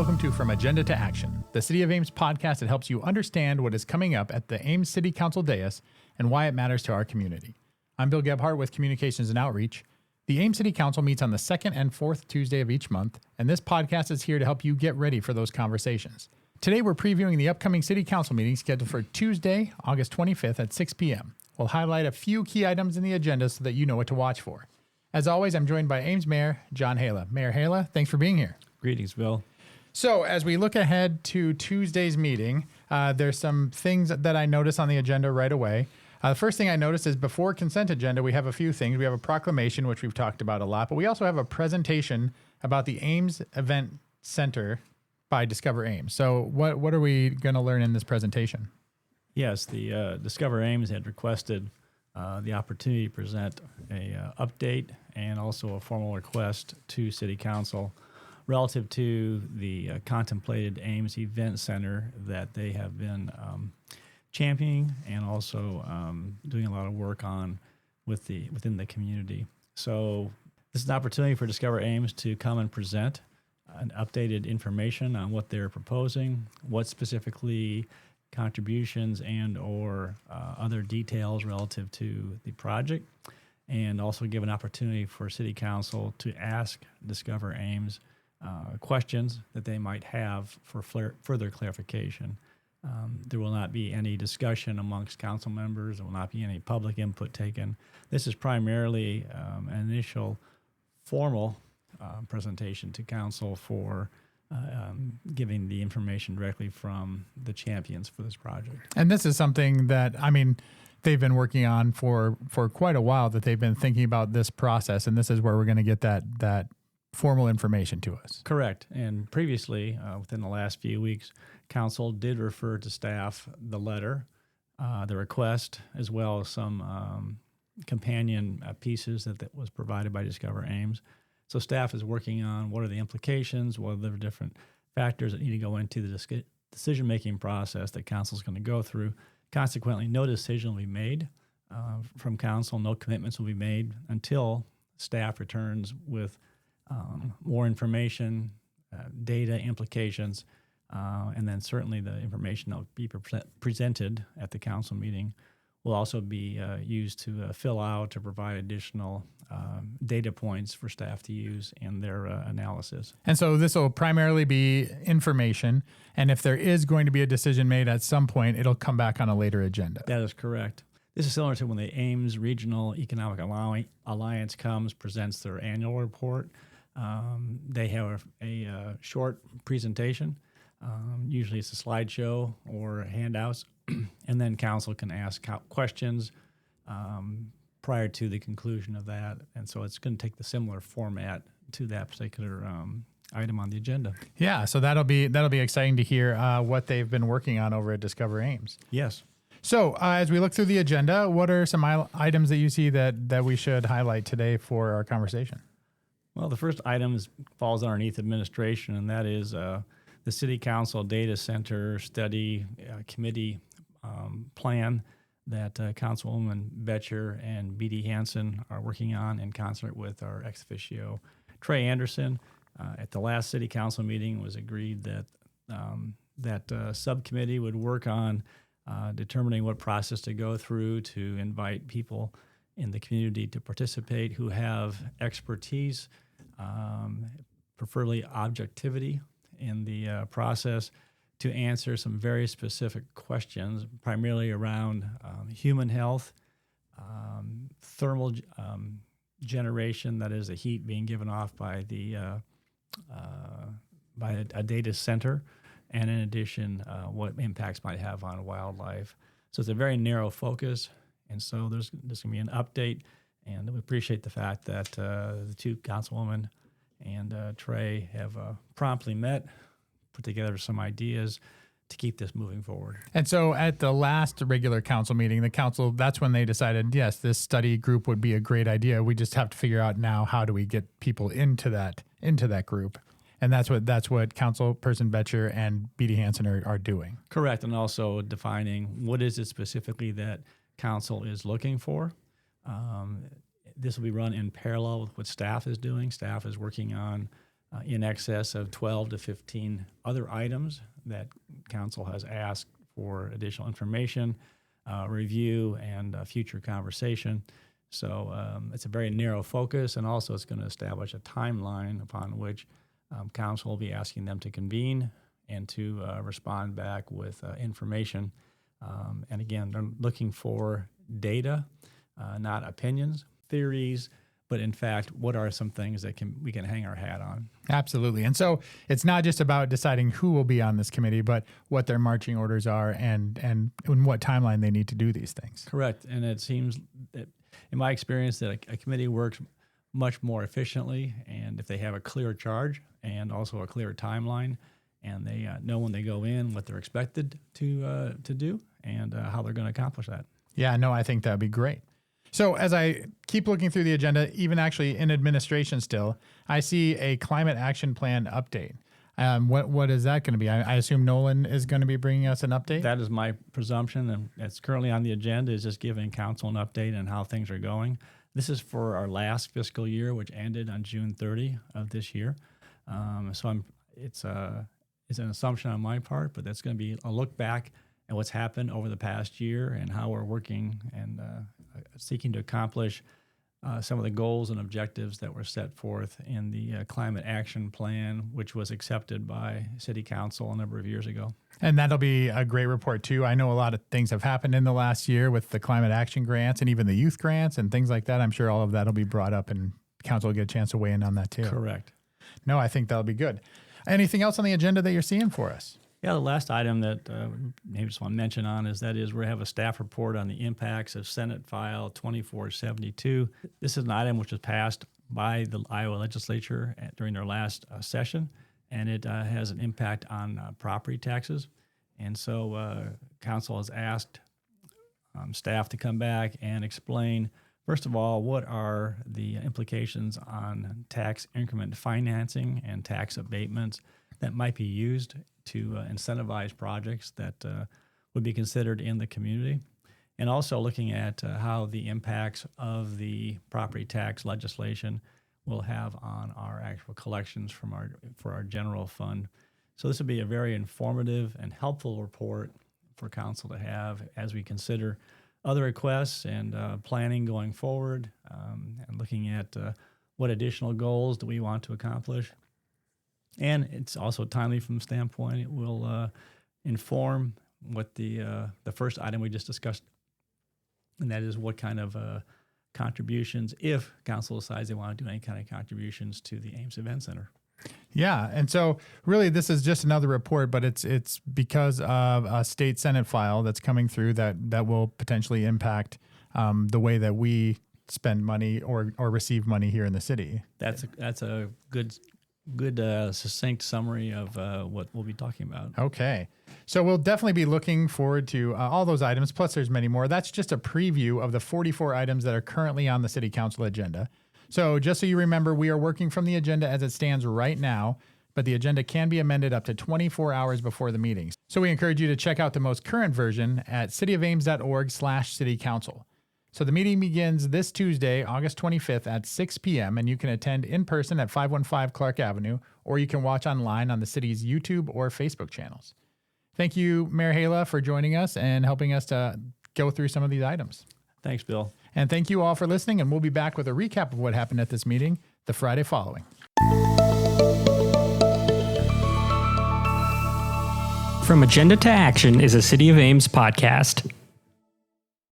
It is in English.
welcome to From Agenda to Action, the City of Ames podcast that helps you understand what is coming up at the Ames City Council dais and why it matters to our community. I'm Bill Gebhart with Communications and Outreach. The Ames City Council meets on the second and fourth Tuesday of each month, and this podcast is here to help you get ready for those conversations. Today, we're previewing the upcoming City Council meeting scheduled for Tuesday, August 25th at 6 p.m. We'll highlight a few key items in the agenda so that you know what to watch for. As always, I'm joined by Ames Mayor John Haila. Mayor Haila, thanks for being here. Greetings, Bill. So as we look ahead to Tuesday's meeting, there's some things that I notice on the agenda right away. The first thing I noticed is before consent agenda, we have a few things. We have a proclamation, which we've talked about a lot, but we also have a presentation about the Ames Event Center by Discover Ames. So what are we going to learn in this presentation? Yes, the Discover Ames had requested the opportunity to present a update and also a formal request to City Council relative to the contemplated Ames Event Center that they have been championing and also doing a lot of work on within the community. So this is an opportunity for Discover Ames to come and present an updated information on what they're proposing, what specifically contributions and or other details relative to the project, and also give an opportunity for City Council to ask Discover Ames questions that they might have for further clarification. There will not be any discussion amongst council members. There will not be any public input taken. This is primarily an initial formal presentation to council for giving the information directly from the champions for this project. And this is something that, they've been working on for quite a while, that they've been thinking about this process, and this is where we're going to get that formal information to us. Correct. And previously, within the last few weeks, council did refer to staff the letter, the request, as well as some companion pieces that was provided by Discover Ames. So staff is working on what are the implications, what are the different factors that need to go into the decision-making process that council is going to go through. Consequently, no decision will be made from council, no commitments will be made until staff returns with more information, data implications, and then certainly the information that will be presented at the council meeting will also be used to fill out or provide additional data points for staff to use in their analysis. And so this will primarily be information, and if there is going to be a decision made at some point, it'll come back on a later agenda. That is correct. This is similar to when the Ames Regional Economic Alliance presents their annual report. They have a short presentation. Usually it's a slideshow or handouts, and then council can ask questions prior to the conclusion of that. And so it's going to take the similar format to that particular item on the agenda. Yeah, so that'll be exciting to hear what they've been working on over at Discover Ames. Yes. So as we look through the agenda, what are some items that you see that we should highlight today for our conversation? Well, the first item falls underneath administration, and that is the City Council Data Center Study Committee plan that Councilwoman Betcher and B.D. Hansen are working on in concert with our ex officio Trey Anderson. At the last City Council meeting, it was agreed that subcommittee would work on determining what process to go through to invite people in the community to participate who have expertise, preferably objectivity in the process, to answer some very specific questions, primarily around human health, thermal generation, that is the heat being given off by a data center, and in addition, what impacts might have on wildlife. So it's a very narrow focus, and so there's going to be an update, and we appreciate the fact that the two councilwomen and Trey have promptly met, put together some ideas to keep this moving forward. And so at the last regular council meeting, the council, that's when they decided, yes, this study group would be a great idea. We just have to figure out now, how do we get people into that group? And that's what Councilperson Betcher and B.D. Hansen are doing. Correct, and also defining what is it specifically that council is looking for. This will be run in parallel with what staff is doing. Staff is working on in excess of 12 to 15 other items that council has asked for additional information, review, and future conversation. So it's a very narrow focus, and also it's going to establish a timeline upon which council will be asking them to convene and to respond back with information. And again, they're looking for data, not opinions, theories, but in fact, what are some things that we can hang our hat on? Absolutely. And so it's not just about deciding who will be on this committee, but what their marching orders are and in what timeline they need to do these things. Correct. And it seems that, in my experience, that a committee works much more efficiently, and if they have a clear charge and also a clear timeline, and they know when they go in what they're expected to do and how they're going to accomplish that. Yeah, no, I think that would be great. So as I keep looking through the agenda, even actually in administration still, I see a climate action plan update. What is that going to be? I assume Nolan is going to be bringing us an update? That is my presumption, and it's currently on the agenda, is just giving council an update on how things are going. This is for our last fiscal year, which ended on June 30 of this year. It's an assumption on my part, but that's going to be a look back at what's happened over the past year and how we're working and seeking to accomplish some of the goals and objectives that were set forth in the climate action plan, which was accepted by City Council a number of years ago. And that'll be a great report too. I know a lot of things have happened in the last year with the climate action grants and even the youth grants and things like that. I'm sure all of that will be brought up and council will get a chance to weigh in on that too. Correct. No, I think that'll be good. Anything else on the agenda that you're seeing for us? Yeah, the last item that maybe just want to mention on is we have a staff report on the impacts of Senate File 2472. This is an item which was passed by the Iowa legislature during their last session, and it has an impact on property taxes. And so council has asked staff to come back and explain, first of all, what are the implications on tax increment financing and tax abatements that might be used to incentivize projects that would be considered in the community, and also looking at how the impacts of the property tax legislation will have on our actual collections for our general fund. So this would be a very informative and helpful report for council to have as we consider other requests and planning going forward, and looking at what additional goals do we want to accomplish. And it's also timely from the standpoint it will inform what the first item we just discussed, and that is what kind of contributions, if council decides they want to do any kind of contributions to the Ames Event Center. Yeah, and so really this is just another report, but it's because of a state Senate file that's coming through that will potentially impact the way that we spend money or receive money here in the city. That's a good succinct summary of what we'll be talking about. Okay. So we'll definitely be looking forward to all those items, plus there's many more. That's just a preview of the 44 items that are currently on the City Council agenda. So just so you remember, we are working from the agenda as it stands right now, but the agenda can be amended up to 24 hours before the meetings. So we encourage you to check out the most current version at cityofames.org/citycouncil. So the meeting begins this Tuesday, August 25th at 6 p.m., and you can attend in person at 515 Clark Avenue, or you can watch online on the city's YouTube or Facebook channels. Thank you, Mayor Haila, for joining us and helping us to go through some of these items. Thanks, Bill. And thank you all for listening, and we'll be back with a recap of what happened at this meeting the Friday following. From Agenda to Action is a City of Ames podcast.